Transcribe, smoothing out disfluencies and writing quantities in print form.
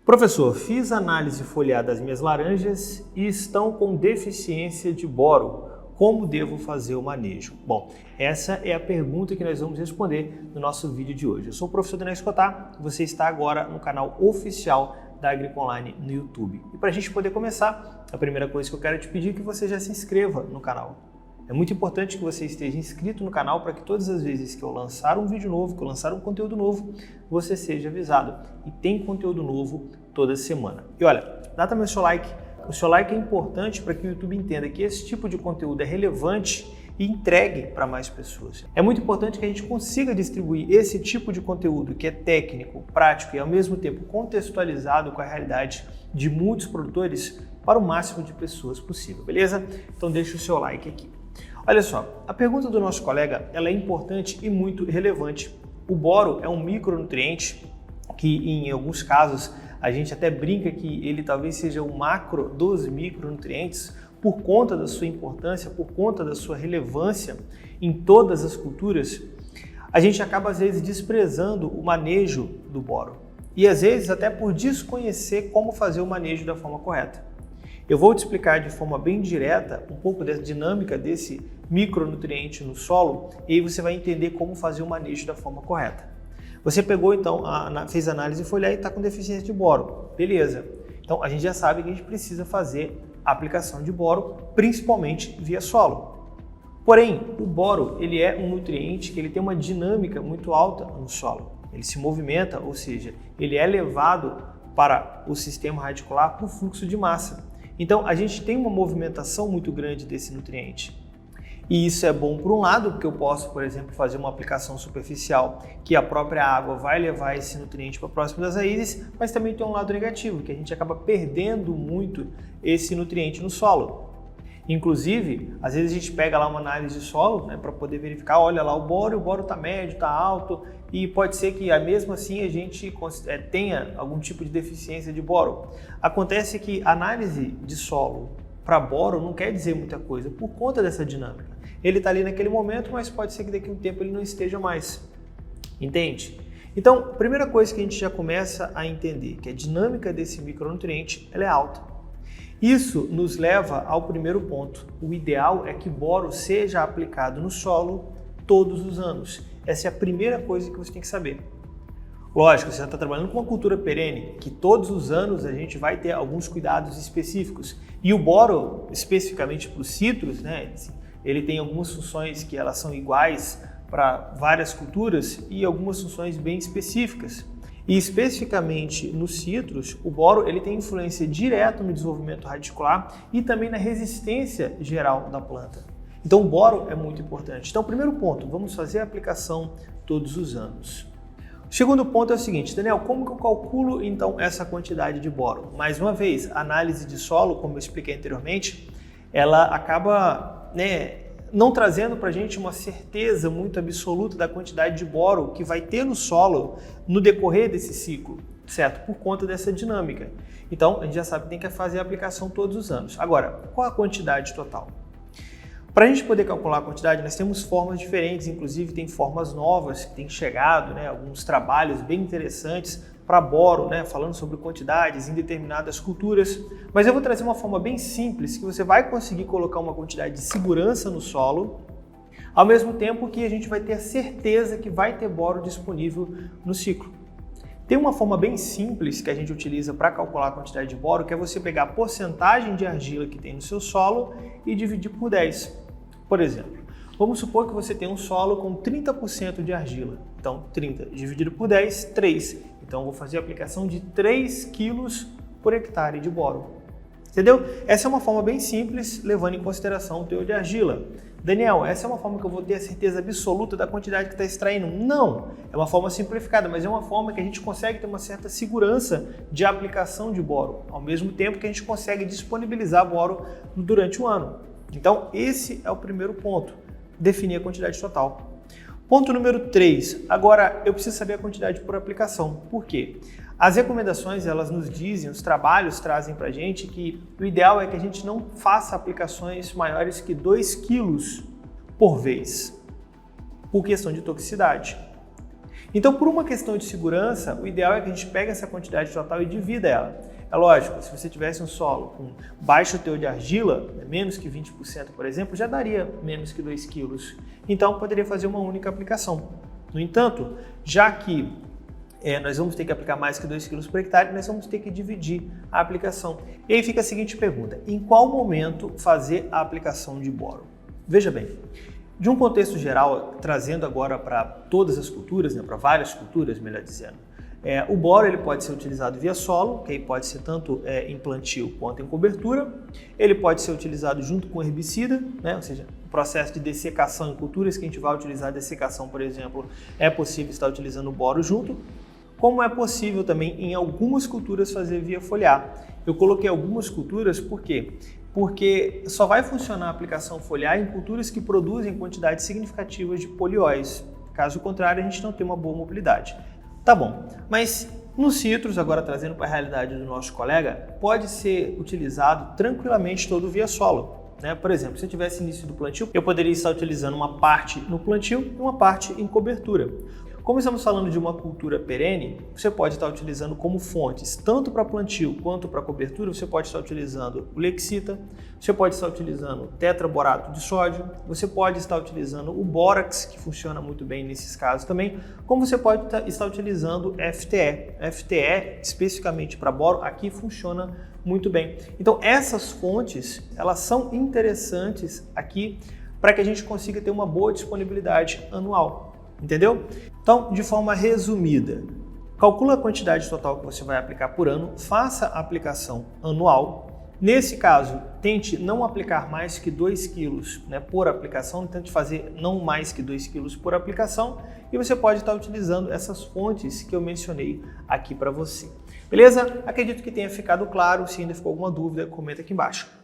Professor, fiz análise foliar das minhas laranjas e estão com deficiência de boro. Como devo fazer o manejo? Bom, essa é a pergunta que nós vamos responder no nosso vídeo de hoje. Eu sou o professor Daniel Escotar e você está agora no canal oficial da Agriconline no YouTube. E para a gente poder começar, a primeira coisa que eu quero te pedir é que você já se inscreva no canal. É muito importante que você esteja inscrito no canal para que todas as vezes que eu lançar um vídeo novo, que eu lançar um conteúdo novo, você seja avisado. E tem conteúdo novo toda semana. E olha, dá também o seu like. O seu like é importante para que o YouTube entenda que esse tipo de conteúdo é relevante e entregue para mais pessoas. É muito importante que a gente consiga distribuir esse tipo de conteúdo que é técnico, prático e ao mesmo tempo contextualizado com a realidade de muitos produtores para o máximo de pessoas possível, beleza? Então deixa o seu like aqui. Olha só, a pergunta do nosso colega ela é importante e muito relevante. O boro é um micronutriente que em alguns casos a gente até brinca que ele talvez seja o macro dos micronutrientes por conta da sua importância, por conta da sua relevância em todas as culturas. A gente acaba às vezes desprezando o manejo do boro e às vezes até por desconhecer como fazer o manejo da forma correta. Eu vou te explicar de forma bem direta um pouco da dinâmica desse micronutriente no solo e aí você vai entender como fazer o manejo da forma correta. Você pegou então, fez análise foliar e está com deficiência de boro. Beleza. Então a gente já sabe que a gente precisa fazer a aplicação de boro, principalmente via solo. Porém, o boro ele é um nutriente que ele tem uma dinâmica muito alta no solo. Ele se movimenta, ou seja, ele é levado para o sistema radicular por fluxo de massa. Então a gente tem uma movimentação muito grande desse nutriente. E isso é bom por um lado, porque eu posso, por exemplo, fazer uma aplicação superficial que a própria água vai levar esse nutriente para próximo das raízes, mas também tem um lado negativo, que a gente acaba perdendo muito esse nutriente no solo. Inclusive, às vezes a gente pega lá uma análise de solo, né, para poder verificar, olha lá o boro está médio, está alto, e pode ser que mesmo assim a gente tenha algum tipo de deficiência de boro. Acontece que a análise de solo para boro não quer dizer muita coisa por conta dessa dinâmica. Ele está ali naquele momento, mas pode ser que daqui a um tempo ele não esteja mais. Entende? Então, a primeira coisa que a gente já começa a entender que a dinâmica desse micronutriente ela é alta. Isso nos leva ao primeiro ponto. O ideal é que boro seja aplicado no solo todos os anos. Essa é a primeira coisa que você tem que saber. Lógico, você está trabalhando com uma cultura perene, que todos os anos a gente vai ter alguns cuidados específicos. E o boro, especificamente para os citros, né, ele tem algumas funções que elas são iguais para várias culturas e algumas funções bem específicas. E especificamente nos citros, o boro ele tem influência direta no desenvolvimento radicular e também na resistência geral da planta. Então o boro é muito importante. Então, primeiro ponto, vamos fazer a aplicação todos os anos. O segundo ponto é o seguinte, Daniel, como que eu calculo então essa quantidade de boro? Mais uma vez, a análise de solo, como eu expliquei anteriormente, ela acaba não trazendo para a gente uma certeza muito absoluta da quantidade de boro que vai ter no solo no decorrer desse ciclo, certo? Por conta dessa dinâmica. Então, a gente já sabe que tem que fazer a aplicação todos os anos. Agora, qual a quantidade total? Para a gente poder calcular a quantidade, nós temos formas diferentes, inclusive tem formas novas que têm chegado, alguns trabalhos bem interessantes para boro, falando sobre quantidades em determinadas culturas. Mas eu vou trazer uma forma bem simples que você vai conseguir colocar uma quantidade de segurança no solo, ao mesmo tempo que a gente vai ter a certeza que vai ter boro disponível no ciclo. Tem uma forma bem simples que a gente utiliza para calcular a quantidade de boro, que é você pegar a porcentagem de argila que tem no seu solo e dividir por 10. Por exemplo, vamos supor que você tem um solo com 30% de argila. Então, 30 dividido por 10, 3. Então, eu vou fazer a aplicação de 3 quilos por hectare de boro. Entendeu? Essa é uma forma bem simples, levando em consideração o teor de argila. Daniel, essa é uma forma que eu vou ter a certeza absoluta da quantidade que está extraindo? Não! É uma forma simplificada, mas é uma forma que a gente consegue ter uma certa segurança de aplicação de boro, ao mesmo tempo que a gente consegue disponibilizar boro durante o ano. Então, esse é o primeiro ponto, definir a quantidade total. Ponto número 3, agora eu preciso saber a quantidade por aplicação. Por quê? As recomendações, elas nos dizem, os trabalhos trazem para a gente que o ideal é que a gente não faça aplicações maiores que 2 quilos por vez, por questão de toxicidade. Então, por uma questão de segurança, o ideal é que a gente pegue essa quantidade total e divida ela. É lógico, se você tivesse um solo com baixo teor de argila, menos que 20%, por exemplo, já daria menos que 2 kg. Então, poderia fazer uma única aplicação. No entanto, já que nós vamos ter que aplicar mais que 2 kg por hectare, nós vamos ter que dividir a aplicação. E aí fica a seguinte pergunta: em qual momento fazer a aplicação de boro? Veja bem, de um contexto geral, trazendo agora para todas as culturas, para várias culturas, melhor dizendo, o boro ele pode ser utilizado via solo, que aí pode ser tanto em plantio quanto em cobertura. Ele pode ser utilizado junto com herbicida, ou seja, o processo de dessecação em culturas que a gente vai utilizar dessecação, por exemplo, é possível estar utilizando o boro junto, como é possível também em algumas culturas fazer via foliar. Eu coloquei algumas culturas por quê? Porque só vai funcionar a aplicação foliar em culturas que produzem quantidades significativas de polióis. Caso contrário, a gente não tem uma boa mobilidade. Tá bom, mas nos citros, agora trazendo para a realidade do nosso colega, pode ser utilizado tranquilamente todo via solo. Por exemplo, se eu tivesse início do plantio, eu poderia estar utilizando uma parte no plantio e uma parte em cobertura. Como estamos falando de uma cultura perene, você pode estar utilizando como fontes, tanto para plantio quanto para cobertura, você pode estar utilizando o Lexita, você pode estar utilizando tetraborato de sódio, você pode estar utilizando o bórax, que funciona muito bem nesses casos também, como você pode estar utilizando FTE. FTE, especificamente para boro, aqui funciona muito bem. Então, essas fontes, elas são interessantes aqui para que a gente consiga ter uma boa disponibilidade anual. Entendeu? Então, de forma resumida, calcula a quantidade total que você vai aplicar por ano, faça a aplicação anual. Nesse caso, tente não aplicar mais que 2 kg por aplicação, tente fazer não mais que 2 kg por aplicação e você pode estar utilizando essas fontes que eu mencionei aqui para você. Beleza? Acredito que tenha ficado claro. Se ainda ficou alguma dúvida, comenta aqui embaixo.